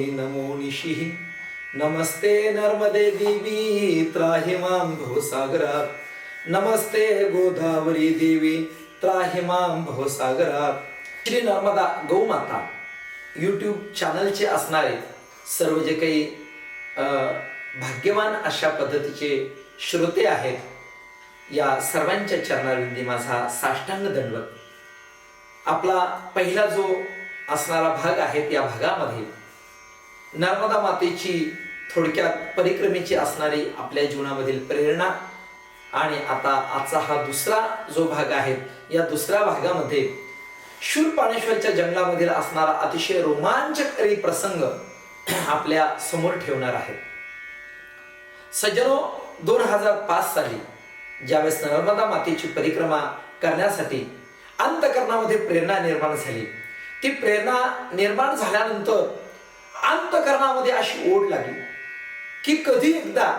नमो निशिः नमस्ते नर्मदे देवी त्राहि मां भवसागरात् नमस्ते गोदावरी देवी त्राहि मां भवसागरात्। श्री नर्मदा गौमाता यूट्यूब चॅनलचे असणारे सर्व जे काही भाग्यवान अशा पद्धतीचे श्रोते आहेत, या सर्वांच्या चरणाविंदी माझा साष्टांग दंडवत। आपला पहिला जो असणारा भाग आहे, त्या भागामध्ये नर्मदा मातेची थोडक्यात परिक्रमेची असणारी आपल्या जीवनामधील प्रेरणा, आणि आता आजचा हा दुसरा जो भाग आहे, या दुसऱ्या भागामध्ये शूरपाणेश्वरच्या जंगलामधील असणारा अतिशय रोमांचकारी प्रसंग आपल्या समोर ठेवणार आहे। सज्जनो, 2005 साली ज्यावेळेस नर्मदा मातेची परिक्रमा करण्यासाठी अंतःकरणामध्ये प्रेरणा निर्माण झाली, ती प्रेरणा निर्माण झाल्यानंतर अंतःकरणामध्ये अशी ओढ लागली की कधी एकदा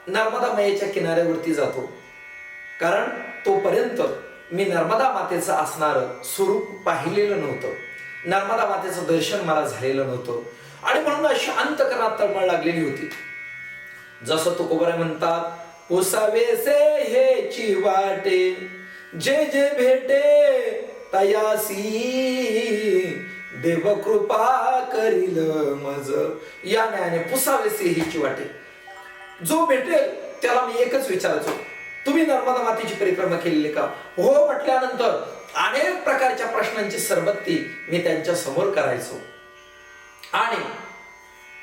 नर्मदा मातेच्या किनाऱ्यावरती जातो, कारण तोपर्यंत मी नर्मदा मातेचं असणारं स्वरूप पाहिलेलं नव्हतं, नर्मदा मातेचं दर्शन मला झालेलं नव्हतं, आणि म्हणून अशी अंतःकरणात तळमळ लागलेली होती। जसं तुकोबरा म्हणतात, पुसावेसे हेची वाटे जे जे भेटे तयासी देव कृपा करील मज। या न्यायाने पुसावेसे हिची वाटे, जो भेटेल त्याला मी एकच विचारायचो, तुम्ही नर्मदा मातेची परिक्रमा केलेली का? हो म्हटल्यानंतर अनेक प्रकारच्या प्रश्नांची सरबत्ती मी त्यांच्या समोर करायचो, आणि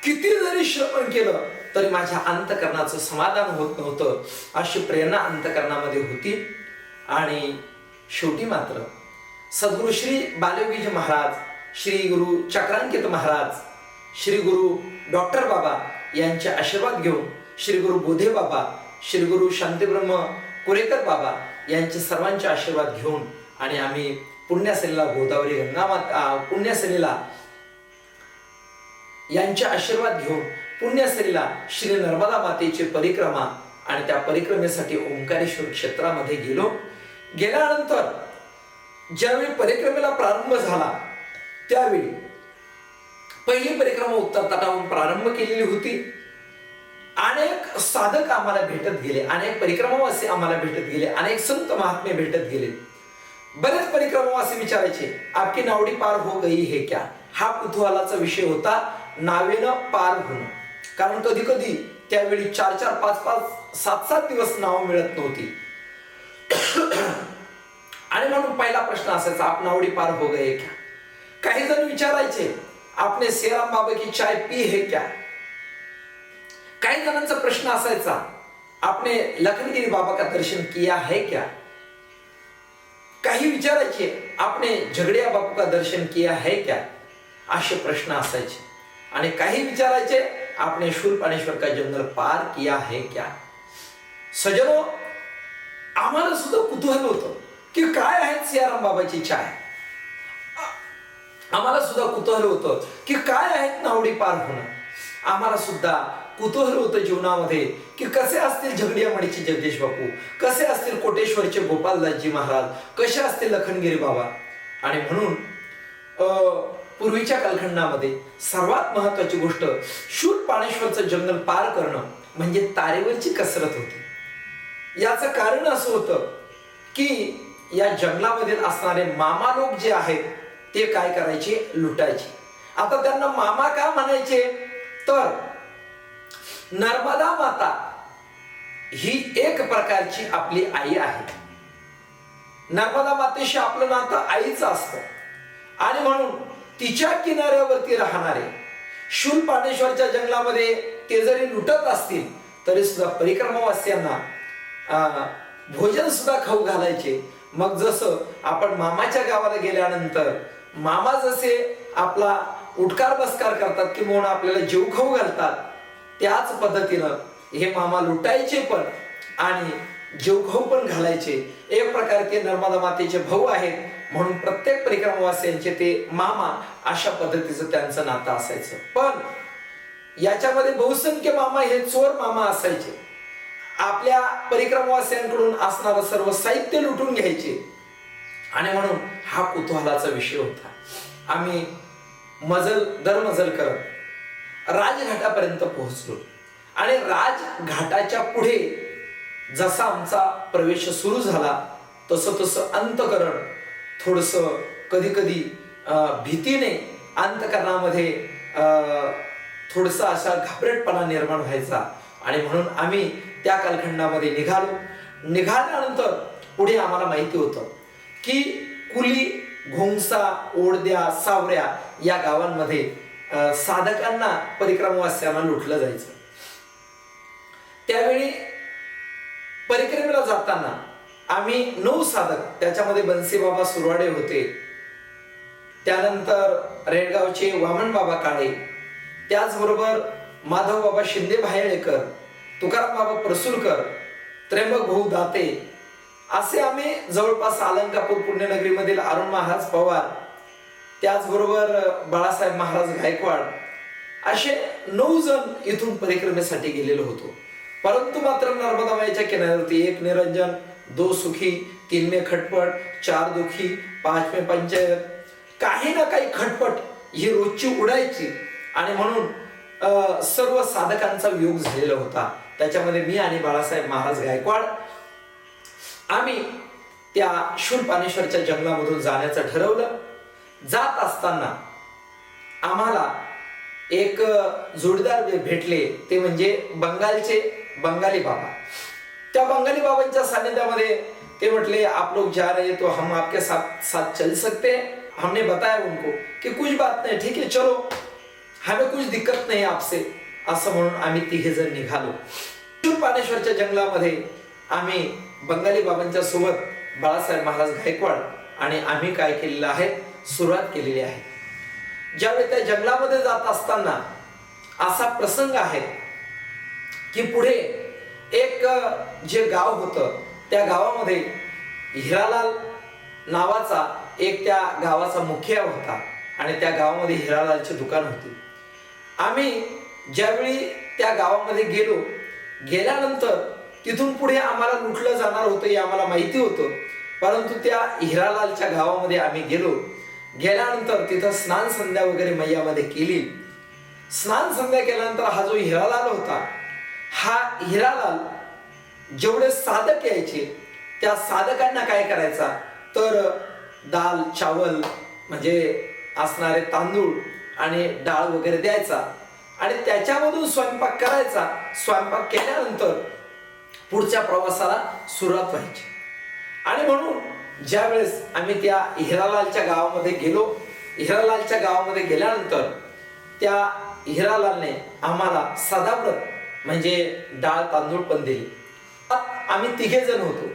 किती जरी श्रवण केलं तरी माझ्या अंतःकरणाचं समाधान होत नव्हतं, अशी प्रेरणा अंतःकरणामध्ये होती। आणि शेवटी मात्र सद्गुरु श्री बालयोगीजी महाराज, श्री गुरु चक्रांकित महाराज, श्री गुरु डॉक्टर बाबा यांचे आशीर्वाद घेऊन, श्री गुरु बोधे बाबा, श्री गुरु शांतीब्रह्म कुरेकर बाबा यांचे सर्वांचे आशीर्वाद घेऊन, आणि आम्ही पुण्यसलीला गोदावरी गंगामाता पुण्यसलीला यांचे आशीर्वाद घेऊन पुण्यसलीला श्री नर्मदा मातेची परिक्रमा, आणि त्या परिक्रमेसाठी ओंकारेश्वर क्षेत्रामध्ये गेलो। गेल्यानंतर ज्यावेळी परिक्रमेला प्रारंभ झाला, त्यावेळी पहिली परिक्रमा उत्तर तटावरून प्रारंभ केलेली होती। अनेक साधक आम्हाला भेटत गेले, अनेक परिक्रमावासी आम्हाला भेटत गेले, अनेक संत महात्मे भेटत गेले। बरेच परिक्रमावासी विचारायचे, आपकी नावडी पार हो गई है क्या? हा कुतूहलाचा विषय होता, नावेनं पार होणं, कारण कधी कधी त्यावेळी 4-4, 5-5, 7-7 दिवस नाव मिळत नव्हती, आणि म्हणून पहिला प्रश्न असायचा, आप नावडी पार हो गए क्या? काही जण विचारायचे, आपने सेराम बाबा की चाय पी है क्या? काही जणांचा प्रश्न असायचा, आपने लखनगिरी बाबा का दर्शन किया है क्या? काही विचारायचे, आपने झगड़िया बापू का दर्शन किया है क्या? असे प्रश्न असायचे। आणि काही विचारायचे, आपने शूरपाणेश्वर का जंगल पार किया है क्या? सज्जनो, आम्हाला सुद्धा कुतूहल होतं की काय आहे सियाराम बाबाची चाय, आम्हाला सुद्धा कुतूहल होतं की काय आहेत नावडी पार होणं, आम्हाला सुद्धा कुतूहल होतं जीवनामध्ये की कसे असतील झगडियामणीचे जगदीश बापू, कसे असतील कोटेश्वरचे गोपालदासजी महाराज, कसे असतील लखनगिरी बाबा। आणि म्हणून पूर्वीच्या कालखंडामध्ये सर्वात महत्वाची गोष्ट शूरपाणेश्वरचं जंगल पार करणं म्हणजे तारेवरची कसरत होती। याचं कारण असं होतं की या जंगलामध्ये असणारे मामा लोक जे आहेत, ते काय करायचे, लुटायचे। आता त्यांना मामा का म्हणायचे, तर नर्मदा माता ही एक प्रकारची आपली आई आहे, नर्मदा मातेशी आपलं नातं आईचं असतं, आणि म्हणून तिच्या किनाऱ्यावरती राहणारे शूरपाणेश्वरच्या जंगलामध्ये ते जरी लुटत असतील तरी सुद्धा परिक्रमावासियांना भोजन सुद्धा खाऊ घालायचे। मग जसं आपण मामाच्या गावाला गेल्यानंतर मामा जसे आपला उठकार बसकार करतात की म्हणून आपल्याला जेव खाऊ घालतात, त्याच पद्धतीनं हे मामा लुटायचे पण आणि जेव खाऊ पण घालायचे। एक प्रकारे ते नर्मदा मातेचे भाऊ आहेत, म्हणून प्रत्येक परिक्रमावासियांचे ते मामा, अशा पद्धतीचं त्यांचं नातं असायचं। पण याच्यामध्ये बहुसंख्य मामा हे चोर मामा असायचे, आपल्या परिक्रमावासियांकडून असणारं सर्व साहित्य लुटून घ्यायचे, आणि म्हणून हा कुतूहलाचा विषय होता। आम्ही मजल दर मजल करत राजघाटापर्यंत पोहोचलो आणि राजघाटाच्या पुढे जसा आमचा प्रवेश सुरू झाला तसं तसं अंतकरण थोडस कधी कधी भीतीने अंतकरणामध्ये थोडसा असा घाबरटपणा निर्माण व्हायचा आणि म्हणून आम्ही त्या कालखंडामध्ये निघाल्यानंतर पुढे आम्हाला माहिती होतं की कुली, घोंगसा, ओढद्या, सावऱ्या या गावांमध्ये साधकांना, परिक्रमावास्यांना लुटलं जायचं. त्यावेळी परिक्रमेला जाताना आम्ही 9 साधक, त्याच्यामध्ये बन्सीबाबा सुरवाडे होते, त्यानंतर रेडगावचे वामन बाबा काळे, त्याचबरोबर माधव बाबा शिंदे भायळेकर, तुकाराम बाबा परसुलकर, त्र्यंबक भाऊ दाते, असे आम्ही जवळपास अलंकापूर पुण्यनगरीमधील अरुण महाराज पवार, त्याचबरोबर बाळासाहेब महाराज गायकवाड, असे 9 जण इथून परिक्रमेसाठी गेलेलो होतो. परंतु मात्र नर्मदा माईच्या किनाऱ्यावरती 1 निरंजन, 2 सुखी, 3 में खटपट, 4 दुखी, 5 में पंचायत, काही ना काही खटपट ही रोजची उडायची आणि म्हणून सर्व साधकांचा वियोग झालेला होता. त्याच्यामध्ये मी आणि बाळासाहेब महाराज गायकवाड आम्ही त्या शूलपाणेश्वरच्या जंगलामधून जाण्याचं ठरवलं. जात असताना आम्हाला एक जोडीदार भेटले, ते म्हणजे बंगालचे बंगाली बाबा. त्या बंगाली बाबांच्या सानिध्यामध्ये ते म्हटले, आप लोग जा रहे तो हम आपके साथ साथ चल सकते हैं. हमने बताया उनको कि कुछ बात नहीं, ठीक है चलो, हमें कुछ दिक्कत नहीं आपसे, असं म्हणून आम्ही 3 जण निघालो. शूलपाणेश्वरच्या जंगलामध्ये आम्ही बंगाली बाबांच्या सोबत बाळासाहेब महाराज गायकवाड आणि आम्ही काय केलेलं आहे, सुरुवात केलेली आहे. ज्यावेळी त्या जंगलामध्ये जात असताना असा प्रसंग आहे की पुढे एक जे गाव होतं त्या गावामध्ये हिरालाल नावाचा एक त्या गावाचा मुखिया होता आणि त्या गावामध्ये हिरालालचे दुकान होते. आम्ही ज्यावेळी त्या गावामध्ये गेल्यानंतर तिथून पुढे आम्हाला लुटलं जाणार होतं हे आम्हाला माहिती होतं. परंतु त्या हिरालालच्या गावामध्ये आम्ही गेल्यानंतर तिथं स्नान संध्या वगैरे मैयामध्ये केली. स्नान संध्या केल्यानंतर हा जो हिरालाल होता, हा हिरालाल जेवढे साधक यायचे त्या साधकांना काय करायचा तर दाल चावल म्हणजे असणारे तांदूळ आणि डाळ वगैरे द्यायचा आणि त्याच्यामधून स्वयंपाक करायचा. स्वयंपाक केल्यानंतर पुढच्या प्रवासाला सुरुवात व्हायची. आणि म्हणून ज्या वेळेस आम्ही त्या हिरालालच्या गावामध्ये हिरालालच्या गावामध्ये गेल्यानंतर त्या हिरालालने आम्हाला सदाव्रत म्हणजे डाळ तांदूळ पण दिले. आम्ही 3 जण होतो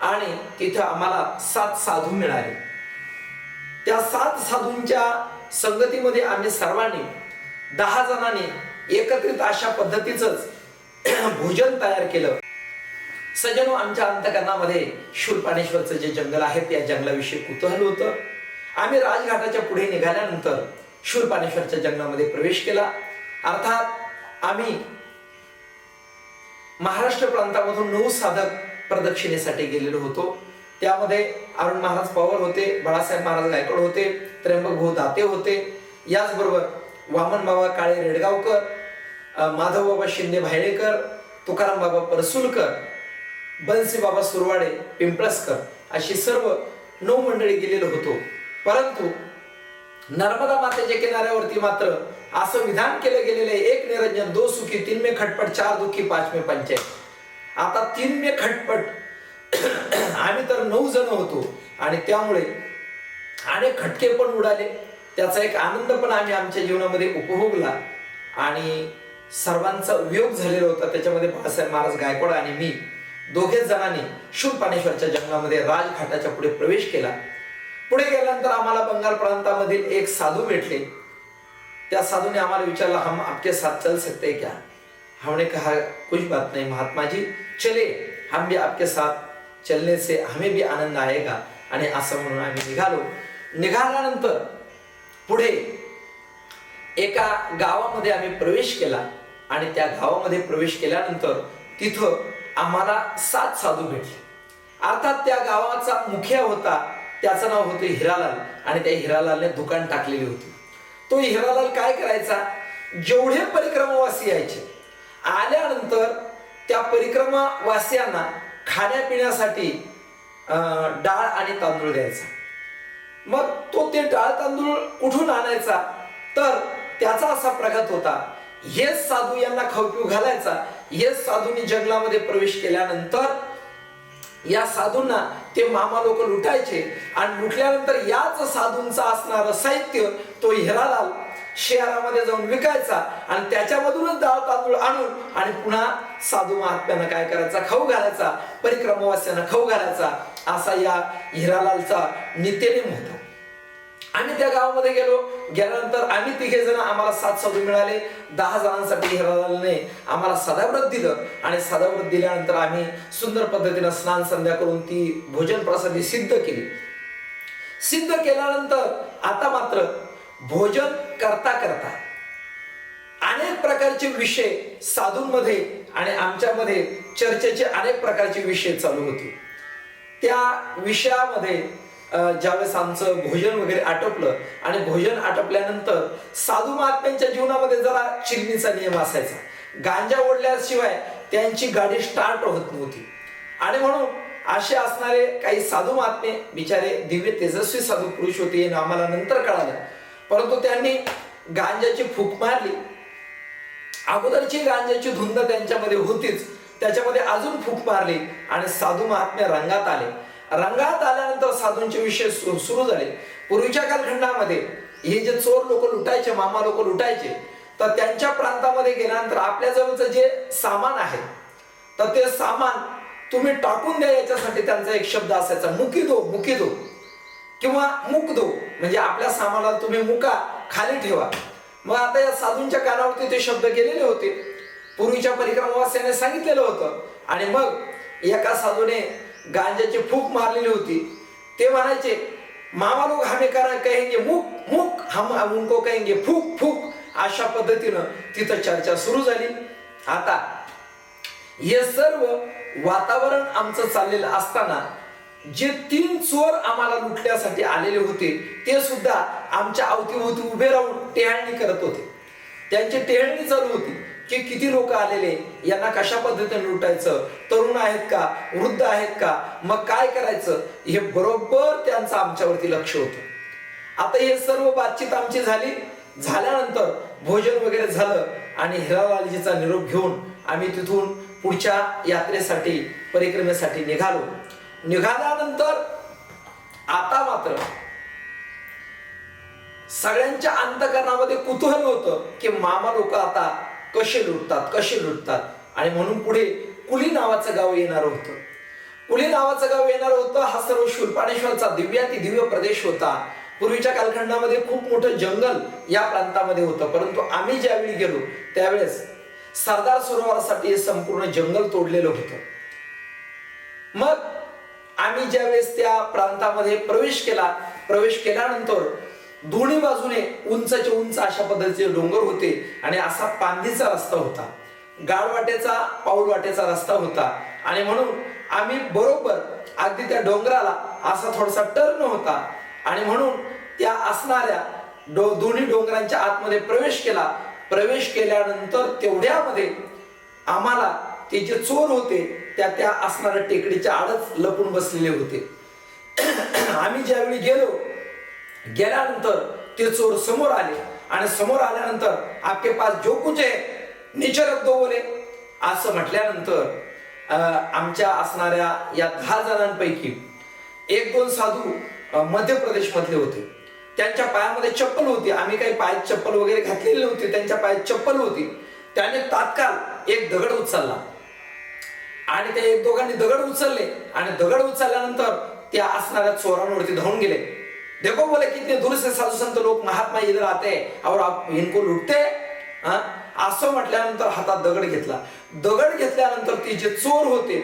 आणि तिथे आम्हाला 7 साधू मिळाले. त्या 7 साधूंच्या संगतीमध्ये आम्ही सर्वांनी 10 जणांनी एकत्रित अशा पद्धतीचंच भोजन तयार केलं. सज्जनो, आमच्या अंतकरणामध्ये शूलपाणेश्वरचं जे जंगल आहे त्या जंगलाविषयी कुतूहल होतं. आम्ही राजघाटाच्या पुढे निघाल्यानंतर शूलपाणेश्वरच्या जंगलामध्ये प्रवेश केला. अर्थात आम्ही महाराष्ट्र प्रांतामधून 9 साधक प्रदक्षिणेसाठी गेलेलो होतो. त्यामध्ये अरुण महाराज पवार होते, बाळासाहेब महाराज गायकवाड होते, त्र्यंबक भाऊ दाते होते, याचबरोबर वामन बाबा काळे रेडगावकर, माधव बाबा शिंदे भायळेकर, तुकाराम बाबा परसुलकर, बन्सी बाबा सुरवाडे पिंपळसकर, अशी सर्व 9 मंडळी गेलेलो होतो. परंतु नर्मदा मातेच्या किनाऱ्यावरती मात्र असं विधान केलं गेलेलं आहे, 1 निरंजन, 2 सुखी, 3 में खटपट, 4 दुखी, 5 में पंचायत. आता 3 में खटपट आम्ही तर 9 जण होतो आणि त्यामुळे अनेक खटके पण उडाले. त्याचा एक आनंद पण आम्ही आमच्या जीवनामध्ये उपभोगला आणि सर्वांचा वियोग झालेला होता. त्याच्यामध्ये बाळासाहेब महाराज गायकवाड आणि मी 2 जणांनी शूलपाणेश्वरच्या जंगलामध्ये राजघाटाच्या पुढे प्रवेश केला. पुढे गेल्यानंतर आम्हाला बंगाल प्रांतामधील एक साधू भेटले. त्या साधूने आम्हाला विचारलं, हम आपके साथ चल सकते हैं क्या? हमने कहा कुछ बात नहीं महात्मा जी, चले, हम भी आपके साथ चलने से हमें भी आनंद आएगा. आणि असं म्हणून आम्ही निघाल्यानंतर पुढे एका गावामध्ये आम्ही प्रवेश केला आणि त्या गावामध्ये प्रवेश केल्यानंतर तिथं आम्हाला 7 साधू भेटले. अर्थात त्या गावाचा मुखिया होता, त्याचं नाव होतं हिरालाल आणि त्या हिरालालने दुकान टाकलेली होती. तो हिरालाल काय करायचा जेवढे परिक्रमावासी यायचे आल्यानंतर त्या परिक्रमावासियांना खाण्यापिण्यासाठी डाळ आणि तांदूळ द्यायचा. मग तो ते डाळ तांदूळ कुठून आणायचा तर त्याचा असा प्रघात होता, हेच साधू यांना खाऊ पिऊ घालायचा. हेच साधूंनी जंगलामध्ये प्रवेश केल्यानंतर या साधूंना ते मामा लोक लुटायचे आणि लुटल्यानंतर याच साधूंचा असणारं साहित्य तो हिरालाल शहरामध्ये जाऊन विकायचा आणि त्याच्यामधूनच डाळ तांदूळ आणून आणि पुन्हा साधू महात्म्यांना काय करायचा, खाऊ घालायचा, परिक्रमावास्यांना खाऊ घालायचा. असा या हिरालालचा नित्यनेम होता. आम्ही त्या गावामध्ये गेल्यानंतर आम्ही 3 जण, आम्हाला 7 साधू मिळाले. 10 जणांसाठी हिरालालने आम्हाला सदाव्रत दिलं आणि सदाव्रत दिल्यानंतर आम्ही सुंदर पद्धतीने स्नान संध्या करून ती भोजन प्रसादी सिद्ध केली. सिद्ध केल्यानंतर आता मात्र भोजन करता करता अनेक प्रकारचे विषय साधूंमध्ये आणि आमच्यामध्ये चर्चेचे अनेक प्रकारचे विषय चालू होते. त्या विषयामध्ये ज्यावेळेस आमचं भोजन वगैरे आटोपलं आणि भोजन आटोपल्यानंतर साधू महात्म्यांच्या जीवनामध्ये जरा चिमणीचा नियम असायचा. गांजा ओढल्याशिवाय त्यांची गाडी स्टार्ट होत नव्हती आणि म्हणून असे असणारे काही साधू महात्मे बिचारे दिव्य तेजस्वी साधू पुरुष होते हे आम्हाला नंतर कळालं. परंतु त्यांनी गांजाची फूक मारली. अगोदरची गांजाची धुंद त्यांच्यामध्ये होतीच, त्याच्यामध्ये अजून फूक मारली आणि साधू महात्मे रंगात आले. रंगात आल्यानंतर साधूंचे विषय सुरू झाले. पूर्वीच्या कालखंडामध्ये हे जे चोर लोक लुटायचे, मामा लोक लुटायचे, तर त्यांच्या प्रांतामध्ये गेल्यानंतर आपल्या जवळचं जे सामान आहे तर ते सामान तुम्ही टाकून द्या, याच्यासाठी त्यांचा एक शब्द असायचा, मुकी दो किंवा मुक दो, म्हणजे आपल्या सामानाला तुम्ही मुका, खाली ठेवा. मग आता या साधूंच्या कानावरती ते शब्द गेलेले होते, पूर्वीच्या परिक्रमावास्याने सांगितलेलं होतं. आणि मग एका साधूने गांजाची फूक मारलेली होती. ते म्हणायचे, मामा लोग हमें कहेंगे मुक मुक, हम उनको कहेंगे फूक फूक. अशा पद्धतीनं तिथं चर्चा सुरू झाली. आता हे सर्व वातावरण आमचं चाललेलं असताना जे 3 चोर आम्हाला लुटण्यासाठी आलेले होते ते सुद्धा आमच्या अवतीभोवती उभे राहून टेहळणी करत होते. त्यांची टेहळणी चालू होती की किती लोक आलेले, यांना कशा पद्धतीने लुटायचं, तरुण आहेत का, वृद्ध आहेत का, मग काय करायचं, हे बरोबर त्यांचं आमच्यावरती लक्ष होतं. आता हे सर्व बातचीत आमची झाली. झाल्यानंतर भोजन वगैरे झालं आणि हिरालालजीचा निरोप घेऊन आम्ही तिथून पुढच्या यात्रेसाठी, परिक्रमेसाठी निघालो. निघाल्यानंतर आता मात्र सगळ्यांच्या अंतःकरणामध्ये कुतूहल होतं की मामा लोक आता कसे लुटतात. आणि म्हणून पुढे कुली नावाचं गाव येणार होतं. कुली नावाचं गाव येणार होतं. हा सर्व शूरपाणेश्वरचा दिव्य प्रदेश होता. पूर्वीच्या कालखंडामध्ये खूप मोठं जंगल या प्रांतामध्ये होतं, परंतु आम्ही ज्यावेळी गेलो त्यावेळेस सरदार सरोवरासाठी संपूर्ण जंगल तोडलेलं होतं. मग आम्ही ज्यावेळेस त्या प्रांतामध्ये प्रवेश केल्यानंतर दोन्ही बाजूने उंचचे उंच अशा पद्धतीचे डोंगर होते आणि असा पांदीचा रस्ता होता, गाडवाटेचा, पाऊल वाटेचा रस्ता होता. आणि म्हणून आम्ही बरोबर अगदी त्या डोंगराला असा थोडासा टर्न होता आणि म्हणून त्या असणाऱ्या दोन्ही डोंगरांच्या आतमध्ये प्रवेश केला. प्रवेश केल्यानंतर तेवढ्यामध्ये आम्हाला ते जे चोर होते त्या असणाऱ्या टेकडीच्या आडच लपून बसलेले होते. आम्ही ज्यावेळी गेल्यानंतर ते चोर समोर आले आणि समोर आल्यानंतर आपके पास जो कुछ है नीचे रख दो बोले. असं म्हटल्यानंतर आमच्या असणाऱ्या या 10 जणांपैकी 1-2 साधू मध्य प्रदेश मधले होते. त्यांच्या पायामध्ये चप्पल होती. आम्ही काही पायात चप्पल वगैरे घातलेली नव्हती, त्यांच्या पायात चप्पल होती. त्याने तात्काळ एक दगड उचलला आणि त्या 1-2 दगड उचलले आणि दगड उचलल्यानंतर त्या असणाऱ्या चोरांवरती धावून गेले. देखो बोले कितने दूर से साधु संत लोक महात्मा इधर आते और आप इनको लुटते. असं म्हटल्यानंतर हातात दगड घेतला. दगड घेतल्यानंतर ते जे चोर होते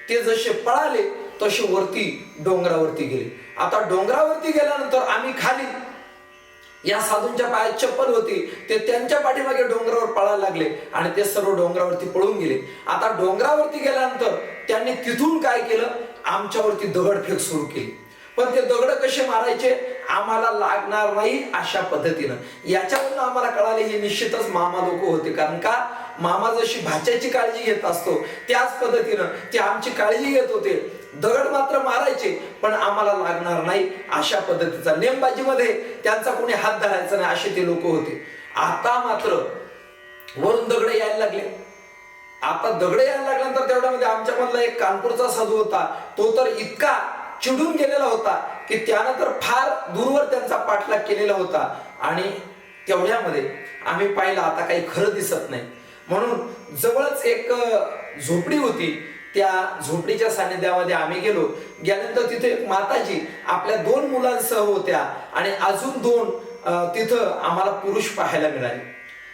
ते जसे पळाले तसे वरती डोंगरावरती गेले. आता डोंगरावरती गेल्यानंतर आम्ही खाली, या साधूंच्या पायात चप्पल होती, ते त्यांच्या पाठीमागे डोंगरावर पळायला लागले आणि ते सर्व डोंगरावरती पळून गेले. आता डोंगरावरती गेल्यानंतर त्यांनी तिथून काय केलं, आमच्यावरती दगडफेक सुरू केली. पण ते दगड कसे मारायचे आम्हाला लागणार नाही अशा पद्धतीनं. याच्यावरून आम्हाला कळाले हे निश्चितच मामा लोक होते. कारण का मामा जशी भाच्याची काळजी घेत असतो त्याच पद्धतीनं ते आमची काळजी घेत होते. दगड मात्र मारायचे पण आम्हाला लागणार नाही अशा पद्धतीचा नेमबाजीमध्ये त्यांचा कोणी हात धरायचा नाही असे ते लोक होते. आता मात्र वरून दगड यायला लागले. आता दगड यायला लागल्यानंतर तेवढ्यामध्ये आमच्यामधला एक कानपूरचा साधू होता. तो तर इतका चिडून गेलेला होता की त्यानं तर फार दूरवर त्यांचा पाठलाग केलेला होता. आणि तेवढ्यामध्ये आम्ही पाहिलं आता काही खरं दिसत नाही म्हणून जवळच एक झोपडी होती. त्या झोपडीच्या सानिध्यामध्ये आम्ही गेल्यानंतर तिथे एक माताजी आपल्या 2 मुलांसह होत्या आणि अजून 2 तिथं आम्हाला पुरुष पाहायला मिळाले.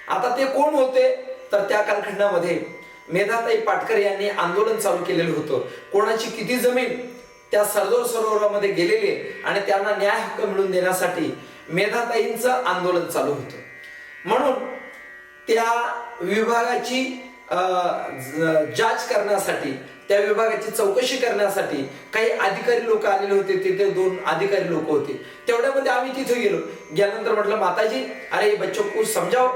आता ते कोण होते तर त्या कालखंडामध्ये मेधाताई पाटकर यांनी आंदोलन चालू केलेलं होतं. कोणाची किती जमीन त्या सरदार सरोवरामध्ये गेलेले आणि त्यांना न्याय हक्क मिळवून देण्यासाठी मेधाताईंचं आंदोलन चालू होतं. म्हणून त्या विभागाची जाच करण्यासाठी त्या विभागाची चौकशी करण्यासाठी काही अधिकारी लोक आलेले होते. तिथे 2 अधिकारी लोक होते. तेवढ्यामध्ये आम्ही तिथे गेल्यानंतर म्हटलं माताजी अरे बच्चों को समझाओ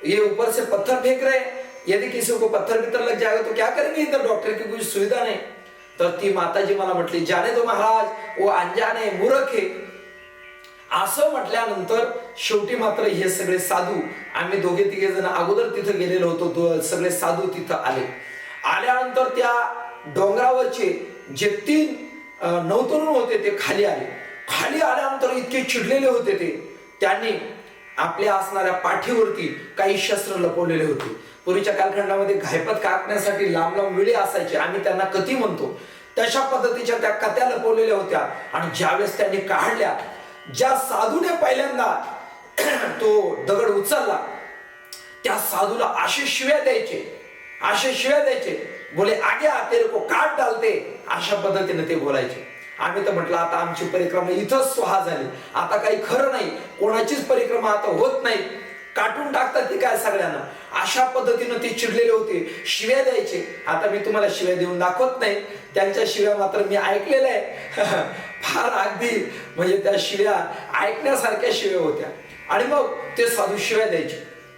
ये ऊपर से पत्थर फेंक रहे हैं, यदि किसी को पत्थर भीतर लग जाएगा तो क्या करेंगे, इधर डॉक्टर की कोई सुविधा नहीं. तर ती माताजी मला म्हटली जाने दो महाराज वो अनजान है मूर्ख है. असं म्हटल्यानंतर शेवटी मात्र हे सगळे साधू आम्ही 2-3 जण अगोदर तिथे गेलेलो होतो. सगळे साधू तिथं आले. आल्यानंतर त्या डोंगरावरचे जे 3 नवतरुण होते ते खाली आले. खाली आल्यानंतर इतके चिडलेले होते त्यांनी आपल्या असणाऱ्या पाठीवरती काही शस्त्र लपवलेले होते. पूर्वीच्या कालखंडामध्ये घायपत कापण्यासाठी लांब लांब विळे असायचे, आम्ही त्यांना कती म्हणतो. तशा पद्धतीच्या त्या कत्या लपवलेल्या होत्या. आणि ज्यावेळेस त्यांनी काढल्या, ज्या साधूने पहिल्यांदा तो दगड उचलला त्या साधूला असे शिव्या द्यायचे बोले आगे आ तेरे को काट डालते अशा पद्धतीने ते बोलायचे. आम्ही तर म्हटलं आता आमची परिक्रमा इथंच स्वाहा झाली, आता काही खरं नाही, कोणाचीच परिक्रमा आता होत नाही, काटून टाकतात ती काय सगळ्यांना. अशा पद्धतीनं ते चिडलेले होते, शिव्या द्यायचे. आता मी तुम्हाला शिव्या देऊन दाखवत नाही, त्यांच्या शिव्या मात्र मी ऐकलेल्या आहे. फार अगदी म्हणजे त्या शिव्या ऐकण्यासारख्या शिव्या होत्या. आणि मग ते साधू शिव्या द्यायचे.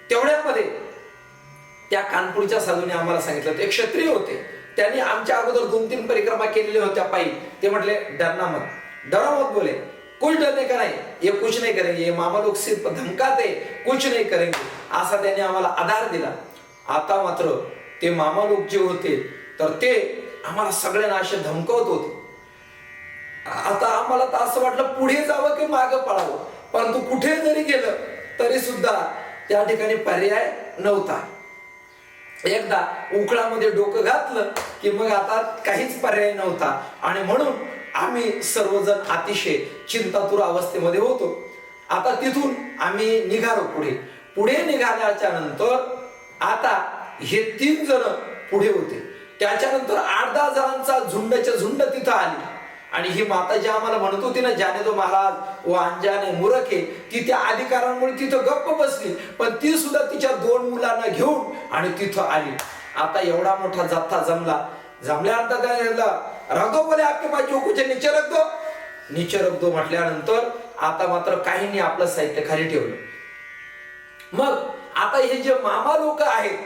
तेवढ्यामध्ये त्या कानपूरच्या साधूने आम्हाला सांगितलं, ते क्षत्रिय होते, त्यांनी आमच्या अगोदर 2-3 परिक्रमा केलेल्या होत्या पायी. ते म्हटले डरना मत बोले, कुछ डरने का नहीं, ये कुछ नहीं करेंगे, ये मामा लोग सिर्फ धमकाते, कुछ नहीं करेंगे असा त्यांनी आम्हाला आधार दिला. आता मात्र ते मामा लोक जे होते तर ते आम्हाला सगळ्यांना असे धमकवत होते. आता आम्हाला तर असं वाटलं पुढे जावं की मागं पळावं, परंतु कुठे जरी गेलं तरी सुद्धा त्या ठिकाणी पर्याय नव्हता. एकदा उकळामध्ये डोकं घातलं की मग आता काहीच पर्याय नव्हता. आणि म्हणून आम्ही सर्वजण अतिशय चिंतातुर अवस्थेमध्ये होतो. आता तिथून आम्ही निघालो पुढे निघाल्याच्या नंतर आता हे 3 जण पुढे होते. त्याच्यानंतर 8-10 जणांचा झुंडच्या झुंड तिथं आली. आणि ही माता जी आम्हाला म्हणत होती ना जाने दो महाराज वो अनजान है मूर्ख है, ती त्या अधिकारांमुळे तिथं गप्प बसली. पण ती सुद्धा तिच्या 2 मुलांना घेऊन आणि तिथं आली. आता एवढा मोठा जत्था जमल्यानंतर काय झालं, रख दो बोले आपके पास जो कुछ है नीचे रख दो म्हटल्यानंतर आता मात्र काहींनी आपलं साहित्य खाली ठेवलं. मग आता हे जे मामा लोक आहेत,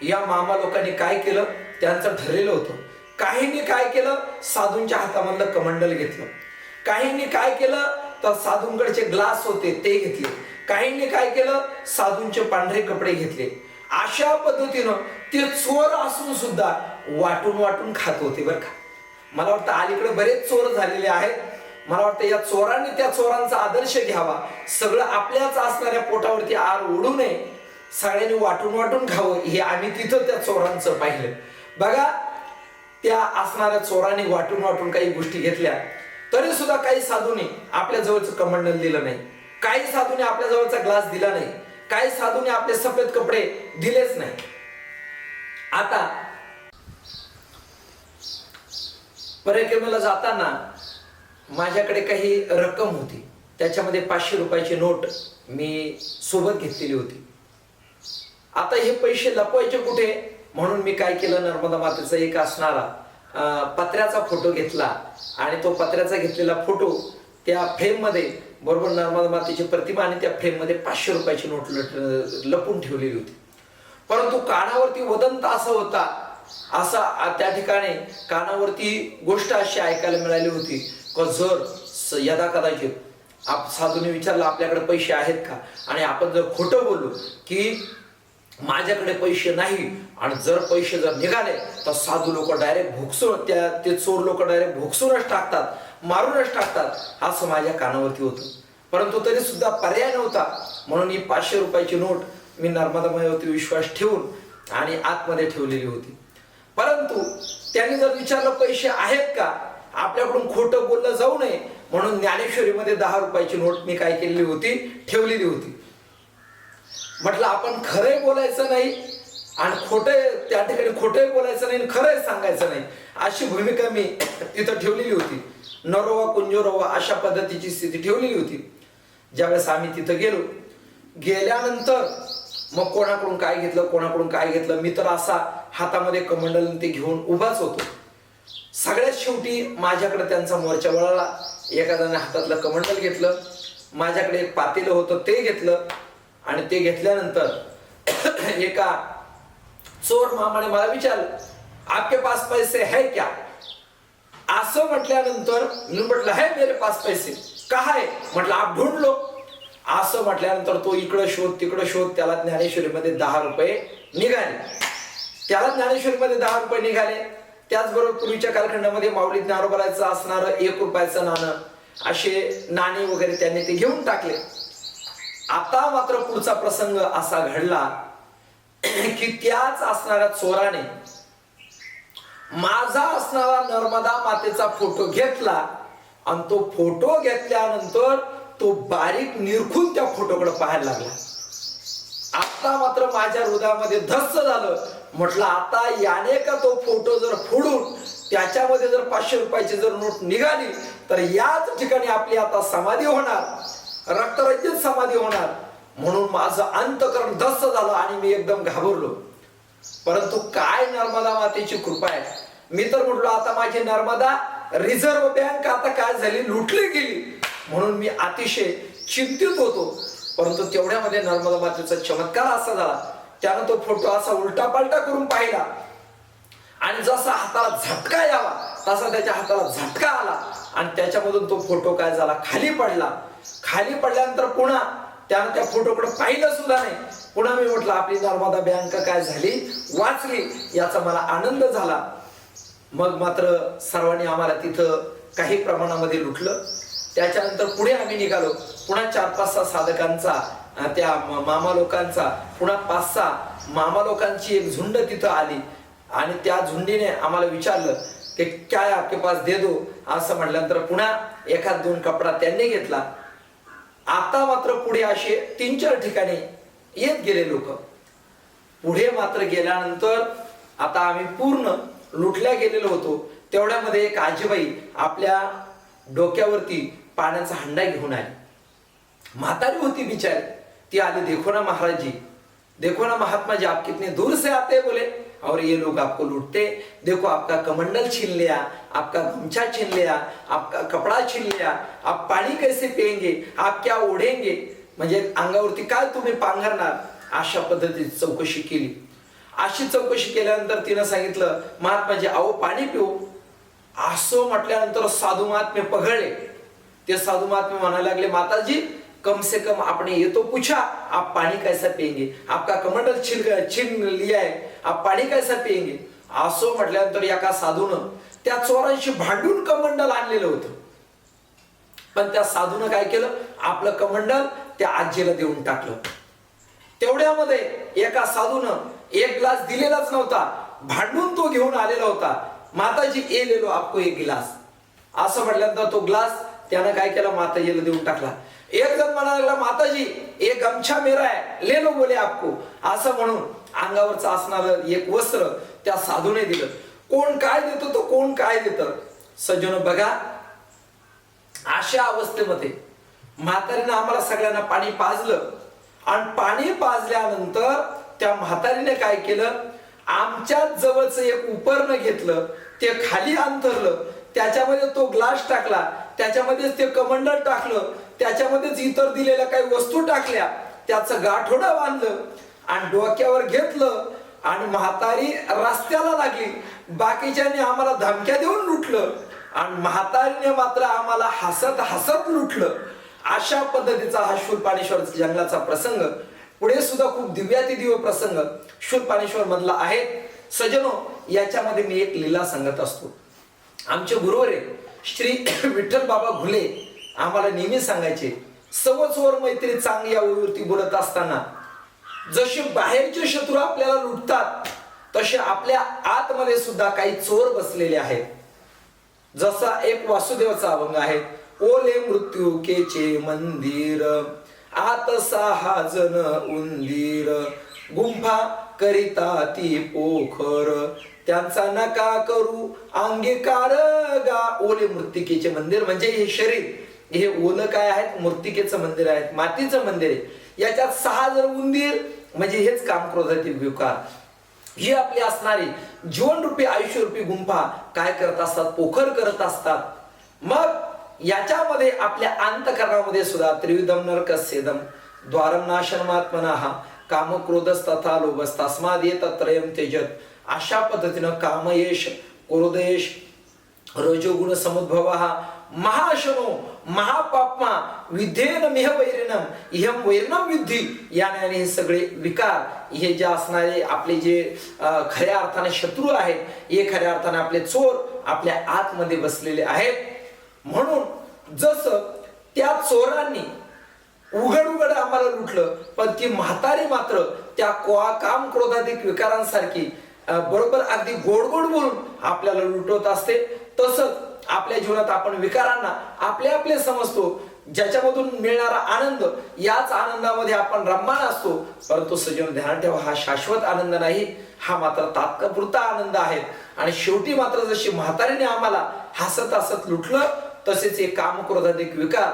या मामा लोकांनी काय केलं, त्यांचं ठरलेलं होतं. काहींनी काय केलं, साधूंच्या हातामधलं कमंडल घेतलं. काहींनी काय केलं तर साधूंकडचे ग्लास होते ते घेतले. काहींनी काय केलं, साधूंचे पांढरे कपडे घेतले. अशा पद्धतीनं ते चोर असून सुद्धा वाटून खात होते बरं का. मला वाटतं अलीकडे बरेच चोर झालेले आहेत. मला वाटतं या चोरांनी त्या चोरांचा आदर्श घ्यावा. सगळं आपल्याच असणाऱ्या पोटावरती आर ओढू नये, सगळ्यांनी वाटून खावं. हे आम्ही तिथं त्या चोरांचं पाहिलं बघा. त्या असणाऱ्या चोरांनी वाटून काही गोष्टी घेतल्या, तरी सुद्धा काही साधूने आपल्या जवळचं कमंडल दिलं नाही, काही साधूने आपल्या जवळचा ग्लास दिला नाही, काही साधूने आपले सफेद कपडे दिलेच नाही. आता परिक्रमेला जाताना माझ्याकडे काही रक्कम होती, त्याच्यामध्ये 500 रुपयाची नोट मी सोबत घेतलेली होती. आता हे पैसे लपवायचे कुठे म्हणून मी काय केलं, नर्मदा मातेचा एक असणारा पत्र्याचा फोटो घेतला आणि तो पत्र्याचा घेतलेला फोटो त्या फ्रेम मध्ये बरोबर नर्मदा मातेची प्रतिमा आणि त्या फ्रेममध्ये 500 रुपयाची नोट लपून ठेवलेली होती. परंतु कानावरती वदंत असं होता, असा त्या ठिकाणी कानावरती गोष्ट अशी ऐकायला मिळाली होती की जर यदा कदाचित साधूने विचारलं आपल्याकडे पैसे आहेत का, आणि आपण जर खोटं बोललो की माझ्याकडे पैसे नाही आणि जर पैसे जर निघाले तर साधू लोक डायरेक्ट भोगसून ते चोर लोक डायरेक्ट भोगसूनच टाकतात, मारूनच टाकतात, असं माझ्या कानावरती होतं. परंतु तरी सुद्धा पर्याय नव्हता, म्हणून ही 500 रुपयाची नोट मी नर्मदामातेवरती विश्वास ठेवून आणि आतमध्ये ठेवलेली होती. परंतु त्यांनी जर विचारलं पैसे आहेत का, आपल्याकडून खोटं बोललं जाऊ नये म्हणून ज्ञानेश्वरीमध्ये 10 रुपयाची नोट मी काय केलेली होती, ठेवलेली होती. म्हटलं आपण खरंय बोलायचं नाही आणि खोटं त्या ठिकाणी खोटंही बोलायचं नाही, खरंय सांगायचं नाही, अशी भूमिका मी तिथं ठेवलेली होती. नरोवा कुंजोरोवा अशा पद्धतीची स्थिती ठेवलेली होती. ज्यावेळेस आम्ही तिथं गेल्यानंतर मग कोणाकडून काय घेतलं, कोणाकडून काय घेतलं, मी तर असा हातामध्ये कमंडल ते घेऊन उभाच होतो. सगळ्यात शेवटी माझ्याकडे त्यांचा मोर्चा वळला. एखाद्याने हातातलं कमंडल घेतलं, माझ्याकडे एक पातेलं होतं ते घेतलं, आणि ते घेतल्यानंतर एका चोर मामाने मला विचारलं आपके पास पैसे है क्या, असं म्हटल्यानंतर मी म्हटलं है मेरे पास पैसे, कहा है, म्हटलं आप ढूंढ लो. असं म्हटल्यानंतर तो इकडं शोध तिकडं शोध, त्याला ज्ञानेश्वरीमध्ये 10 रुपये निघाले. त्याचबरोबर पूर्वीच्या कालखंडामध्ये माऊली ज्ञानोबाराचं असणारं 1 रुपयाचं नाणं, असे नाणे वगैरे त्यांनी ते घेऊन टाकले. आता मात्र पुढचा प्रसंग असा घडला की त्याच असणाऱ्या चोराने माझा असणारा नर्मदा मातेचा फोटो घेतला आणि तो फोटो घेतल्यानंतर तो बारीक निरखून त्या फोटोकडे पाहायला लागला. आता मात्र माझ्या हृदयामध्ये धस्स झालं. म्हटलं आता याने का तो फोटो जर फोडून त्याच्यामध्ये जर 500 रुपयाची जर नोट निघाली तर याच ठिकाणी आपली आता समाधी होणार, रक्तरंजित समाधी होणार. म्हणून माझं अंतकरण धस्स झालं आणि मी एकदम घाबरलो. परंतु काय नर्मदा मातेची कृपा आहे. मी तर म्हटलो आता माझी नर्मदा रिझर्व्ह बँक आता काय झाली, लुटली गेली, म्हणून मी अतिशय चिंतित होतो. परंतु तेवढ्यामध्ये नर्मदा मातेचा चमत्कार असा झाला, त्यानं तो फोटो असा उलटा पालटा करून पाहिला आणि जसा हाताला झटका यावा तसा त्याच्या हाताला झटका आला आणि त्याच्यामधून तो फोटो काय झाला, खाली पडला. खाली पडल्यानंतर पुन्हा त्यानं त्या फोटोकडे पाहिलं सुद्धा नाही. पुन्हा मी म्हटलं आपली नर्मदा बँक काय झाली, वाचली, याचा मला आनंद झाला. मग मात्र सर्वांनी आम्हाला तिथं काही प्रमाणामध्ये लुटलं. त्याच्यानंतर पुढे आम्ही निघालो. पुन्हा 4-5-6 साधकांचा, त्या मामा लोकांचा, पुन्हा 5-6 मामा लोकांची एक झुंड तिथं आली आणि त्या झुंडीने आम्हाला विचारलं की काय आपके पास दे दो, असं म्हटल्यानंतर पुन्हा 1-2 कपडा त्यांनी घेतला. आता मात्र पुढे असे 3-4 ठिकाणी येत गेले लोक. पुढे मात्र गेल्यानंतर आता आम्ही पूर्ण लुटल्या गेलेलो होतो. तेवढ्यामध्ये एक आजीबाई आपल्या डोक्यावरती पाण्याचा हंडा घेऊन आली. म्हातारी होती बिचारी. ती आली, देखो ना महाराज जी, देखो ना महात्मा जी, आप कितने दूर से आते बोले और ये लोग आपको लूटते. देखो आपका कमंडल छीन लिया, आपका गमछा छीन लिया, आपका कपड़ा छीन लिया, आप पाणी कैसे पिएंगे, आप क्या ओढेंगे, म्हणजे अंगावरती काय तुम्ही पांघरणार, अशा पद्धतीची चौकशी केली. अशी चौकशी केल्यानंतर तिनं सांगितलं महात्माजी अहो पाणी पिऊ. असं म्हटल्यानंतर साधू महात्मे पघळले. ते साधू महात्मे म्हणायला लागले माताजी कम से कम आपने ये तो पूछा आप पानी कैसा पिएंगे, आपका कमंडल छीन लिया है, आप पाणी कैसा पिएंगे. असं म्हटल्यानंतर एका साधूनं त्या चोरांशी भांडून कमंडल आणलेलं होतं. पण त्या साधूनं काय केलं, आपलं कमंडल त्या आजीला देऊन टाकलं. तेवढ्यामध्ये एका साधूनं 1 ग्लास दिलेलाच नव्हता, भांडून तो घेऊन आलेला होता. माताजी ये ले लो आपको 1 गिलास, असं म्हटल्यानंतर तो ग्लास त्यानं काय केला, माताजीला देऊन टाकला. एक जण म्हणायला लागला माताजी ये गमछा मेरा है, ले लो बोले आपको, असं म्हणून अंगावरचं असणारं एक वस्त्र त्या साधूने दिलं. कोण काय देतो तो कोण काय देतं. सज्जन बघा, अशा अवस्थेमध्ये म्हातारीनं आम्हाला सगळ्यांना पाणी पाजलं आणि पाणी पाजल्यानंतर त्या म्हातारीने काय केलं, आमच्या जवळचं एक उपरणं घेतलं, ते खाली अंतरलं, त्याच्यामध्ये तो ग्लास टाकला, त्याच्यामध्ये ते कमंडल टाकलं, त्याच्यामध्येच इतर दिलेल्या काही वस्तू टाकल्या, त्याचं गाठोडं बांधलं आणि डोक्यावर घेतलं आणि म्हातारी रस्त्याला लागली. बाकीच्यांनी आम्हाला धमक्या देऊन लुटलं आणि म्हातारीने मात्र आम्हाला हसत हसत लुटलं. अशा पद्धतीचा हा शूलपाणेश्वर जंगलाचा प्रसंग पुढे सुद्धा खूप दिव्यातिदिव्य प्रसंग शूलपाणेश्वर मधला आहे. सजनो, याच्यामध्ये मी एक लीला सांगत असतो. आमचे गुरुवरे श्री विठ्ठल बाबा घुले आम्हाला नेहमी सांगायचे, सवचोर मैत्री चांगली या ओळीवरती बोलत असताना, जसे बाहेरचे शत्रू आपल्याला लुटतात तसे आपल्या आतमध्ये सुद्धा काही चोर बसलेले आहेत. जसा एक वासुदेवाचा अभंग आहे, ओले मृत्युकेचे मंदिर आत 6 जण उंदीर, गुंफा करिता ती पोखर त्यांचा नका करू अंगीकार गा. ओले मृत्तिकेचे मंदिर म्हणजे हे शरीर, हे ओलं काय आहेत, मृत्तिकेचं मंदिर आहे, मातीचं मंदिर आहे. याच्यात 6 जण उंदीर म्हणजे हेच काम क्रोधातील विकार. ही आपली असणारी जीवनरूपी आयुष्यरूपी गुंफा काय करत असतात, पोखर करत असतात. मग याच्यामध्ये आपल्या अंतःकरणामध्ये सुद्धा त्रिविधम नरकस्येदम द्वारम नाशनमात्मनः काम क्रोधस्तथा लोभस्तस्माद् एतत्त्रयं त्यजत. अशा पद्धतीनं कामयेश, क्रोधयेश, रजोगुण समुद्भवः महाशनो महापाप्मा विधेन मिह वैरिणम इहम वैरिणम विद्धी. याने हे सगळे विकार, हे जे असणारे आपले जे खऱ्या अर्थाने शत्रू आहेत, हे खऱ्या अर्थाने आपले चोर आपल्या आतमध्ये बसलेले आहेत. म्हणून जसं त्या चोरांनी उघड उघड आम्हाला लुटलं, पण ती म्हातारी मात्र त्या काम क्रोधाधिक विकारांसारखी बरोबर अगदी गोड गोड बोलून आपल्याला लुटवत असते. तसंच आपल्या जीवनात आपण विकारांना आपले आपले समजतो, ज्याच्यामधून मिळणारा आनंद, याच आनंदामध्ये आपण रममाण असतो. परंतु सजन ध्यान ठेवा, हा शाश्वत आनंद नाही, हा मात्र तात्पुरता आनंद आहे. आणि शेवटी मात्र जशी म्हातारीने आम्हाला हसत हसत लुटलं, तसेच एक काम क्रोधाधिक विकार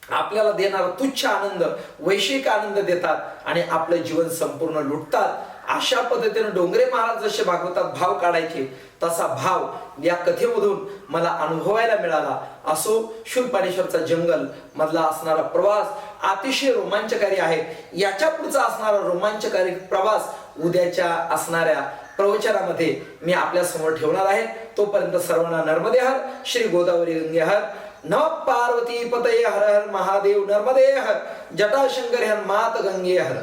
आपल्याला देणारा तुच्छ आनंद, वैश्विक आनंद देतात आणि आपलं जीवन संपूर्ण लुटतात. अशा पद्धतीने डोंगरे महाराज जसे भागवतात भाव काढायचे, तसा भाव या कथेमधून मला अनुभवायला मिळाला. असो, शूलपाणेश्वरचा जंगल मधला असणारा प्रवास अतिशय रोमांचकारी आहे. याच्या पुढचा असणारा रोमांचकारी प्रवास उद्याच्या असणाऱ्या प्रवचनामध्ये मी आपल्या समोर ठेवणार आहे. तोपर्यंत सर्वांना नर्मदे हर, श्री गोदावरी गंगे हर, नमः पार्वती पतये हर हर महादेव, नर्मदे हर, जटाशंकर हर, मात गंगे हर.